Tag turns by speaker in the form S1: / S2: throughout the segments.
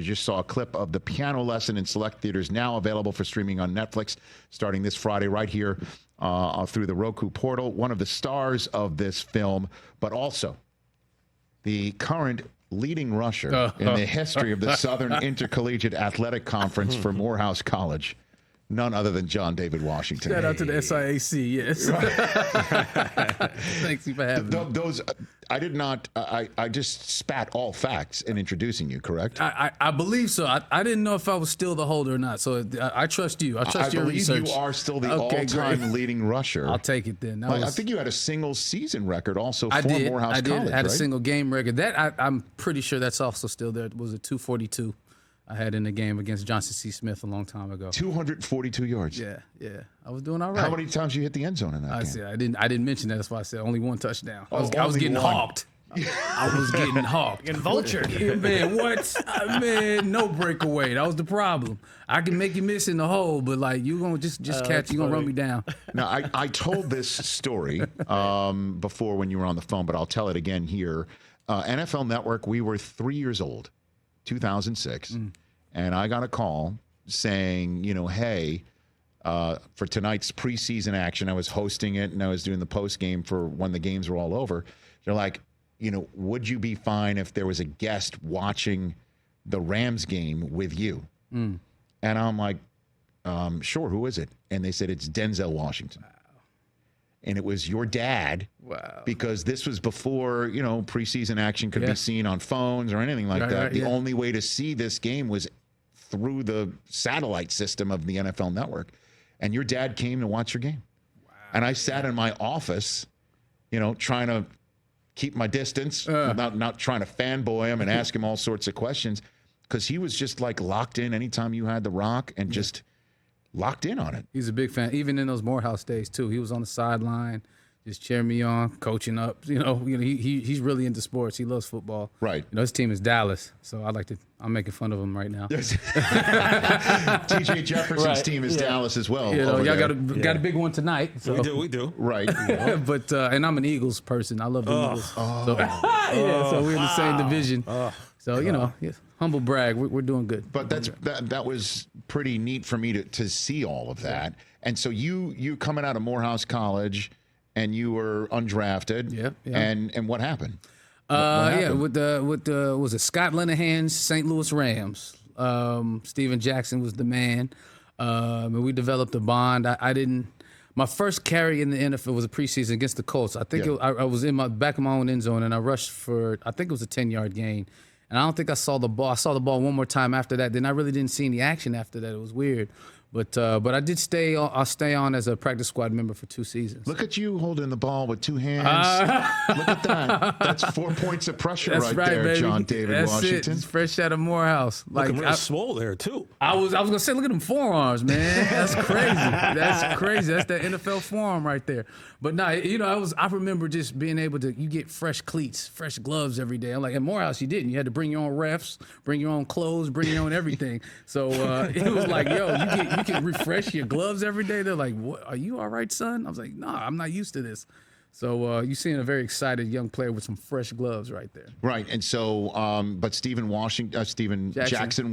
S1: You just saw a clip of the piano lesson in select theaters, now available for streaming on Netflix starting this Friday right here through the Roku portal. One of the stars of this film, but also the current leading rusher in the history of the Southern Intercollegiate Athletic Conference for Morehouse College. None other than John David Washington.
S2: Shout out to the SIAC, yes. Thanks for having me.
S1: Those, I did not, I just spat all facts in introducing you, correct?
S2: I believe so. I didn't know if I was still the holder or not, so I trust you. I trust your research.
S1: I believe you are still the all-time leading rusher.
S2: I'll take it then.
S1: I think you had a single season record also for Morehouse College,
S2: I had
S1: right?
S2: a single game record. That I'm pretty sure that's also still there. It was a 242. I had in the game against Johnson C. Smith a long time ago.
S1: 242 yards.
S2: Yeah. I was doing all right.
S1: How many times you hit the end zone in that game?
S2: I didn't mention that. That's why I said only one touchdown. I was getting hawked. I was getting hawked.
S3: Getting vultured.
S2: Yeah, man, what? Man, no breakaway. That was the problem. I can make you miss in the hole, but like you gonna just catch. You gonna run me down.
S1: Now I told this story before when you were on the phone, but I'll tell it again here. NFL Network. We were 3 years old. 2006, and I got a call saying, hey, for tonight's preseason action, I was hosting it and I was doing the post game for when the games were all over. They're like, would you be fine if there was a guest watching the Rams game with you? And I'm like, sure, who is it? And they said, it's Denzel Washington. And it was your dad.
S2: Wow. Because
S1: this was before, preseason action could be seen on phones or anything like that.
S2: Right,
S1: the only way to see this game was through the satellite system of the NFL Network. And your dad came to watch your game. Wow. And I sat in my office, trying to keep my distance, not trying to fanboy him and ask him all sorts of questions, because he was just like locked in anytime you had the rock and just locked in on it.
S2: He's a big fan, even in those Morehouse days too. He was on the sideline, just cheering me on, coaching up. He's really into sports. He loves football.
S1: Right.
S2: His team is Dallas, so I'm making fun of him right now.
S1: Yes. TJ Jefferson's team is Dallas as well.
S2: Y'all got a big one tonight. So.
S3: We do.
S1: Right.
S2: But and I'm an Eagles person. I love the Eagles. So we're in the same division. So humble brag, we're doing good.
S1: But that was pretty neat for me to see all of that. And so you coming out of Morehouse College, and you were undrafted. Yeah. And what happened? What happened?
S2: Was it Scott Linehan's St. Louis Rams? Steven Jackson was the man. And we developed a bond. My first carry in the NFL was a preseason against the Colts. I think I was in back of my own end zone, and I rushed for, I think it was a 10-yard gain. And I don't think I saw the ball. I saw the ball one more time after that. Then I really didn't see any action after that. It was weird. But I did stay on. I'll stay on as a practice squad member for 2 seasons.
S1: Look at you holding the ball with 2 hands. Look at that. That's 4 points of pressure right there, baby. John David Washington.
S2: It's fresh out of Morehouse.
S3: Looking really swole there too.
S2: I was gonna say, look at them forearms, man. That's crazy. That's crazy. That's that NFL forearm right there. But no, I remember just being able to. You get fresh cleats, fresh gloves every day. I'm like, at Morehouse, you didn't. You had to bring your own refs, bring your own clothes, bring your own everything. So it was like, yo, you can refresh your gloves every day. They're like, what, are you all right, son? I was like, no, I'm not used to this. So you're seeing a very excited young player with some fresh gloves right there.
S1: Right. And so, but Steven Jackson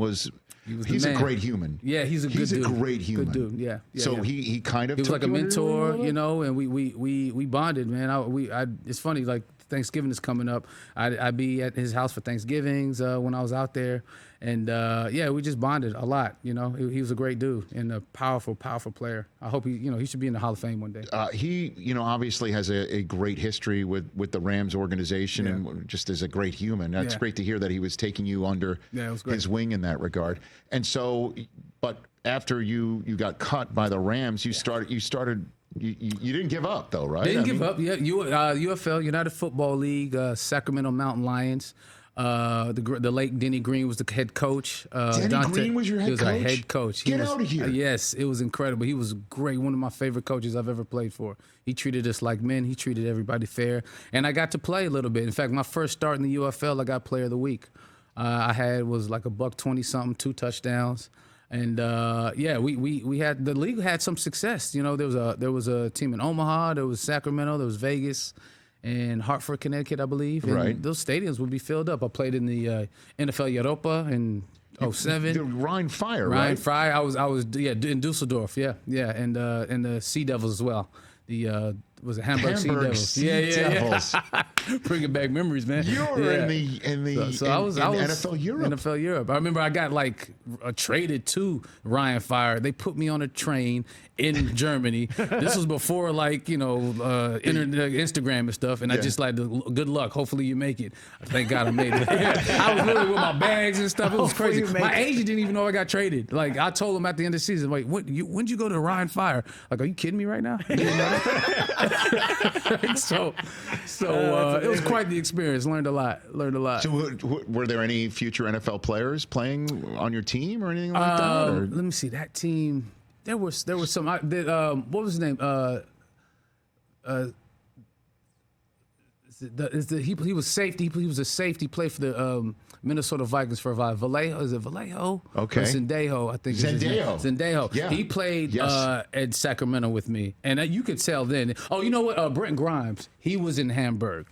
S1: he's a great human.
S2: Yeah, he's a good dude.
S1: He's a great human.
S2: Good dude, yeah.
S1: So he kind of
S2: he was like a mentor, and we bonded, man. It's funny, like Thanksgiving is coming up. I'd be at his house for Thanksgivings when I was out there. And, we just bonded a lot, He was a great dude and a powerful, powerful player. I hope he should be in the Hall of Fame one day.
S1: He, obviously has a great history with the Rams organization and just as a great human. That's great to hear that he was taking you under his wing in that regard. And so, but after you got cut by the Rams, you didn't give up though, right?
S2: Didn't give up. Yeah, UFL, United Football League, Sacramento Mountain Lions. The late Denny Green was the head coach.
S1: Green was your head coach?
S2: He was our head coach.
S1: Get out of here.
S2: Yes, it was incredible. He was great. One of my favorite coaches I've ever played for. He treated us like men. He treated everybody fair. And I got to play a little bit. In fact, my first start in the UFL, I got Player of the Week. Was like a $120-something, 2 touchdowns. And we had, the league had some success. There was a team in Omaha, there was Sacramento, there was Vegas, and Hartford, Connecticut, I believe. And those stadiums would be filled up. I played in the NFL Europa and 07.
S1: The Rhein Fire,
S2: Rhein
S1: right?
S2: Fire. I was in Dusseldorf. Yeah, and the Sea Devils as well. The was it Hamburg Sea Devils?
S1: Devils.
S2: Bringing back memories, man.
S1: You were in NFL Europe.
S2: NFL Europe. I remember I got traded to Rhein Fire. They put me on a train in Germany. This was before Instagram and stuff. And I just good luck. Hopefully you make it. Thank God I made it. I was literally with my bags and stuff. It was crazy. My agent didn't even know I got traded. Like I told him at the end of the season, like, when'd you go to Rhein Fire? Like, are you kidding me right now? You didn't know that? So it was quite the experience. Learned a lot.
S1: So were there any future NFL players playing on your team or anything like that? Or?
S2: Let me see that team. There was some. What was his name? He was safety. He was a safety. Played for the Minnesota Vikings for a while. Vallejo, is it Vallejo?
S1: Okay.
S2: Or Zendejo, I think. Zendejo.
S1: Yeah.
S2: He played at Sacramento with me, and you could tell then. Oh, you know what? Brent Grimes. He was in Hamburg.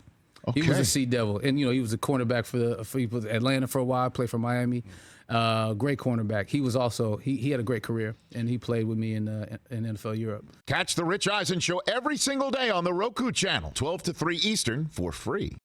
S1: Okay.
S2: He was a Sea Devil, and he was a cornerback for Atlanta for a while. Played for Miami. Great cornerback. He was also he had a great career, and he played with me in NFL Europe.
S1: Catch the Rich Eisen Show every single day on the Roku Channel, 12 to 3 Eastern, for free.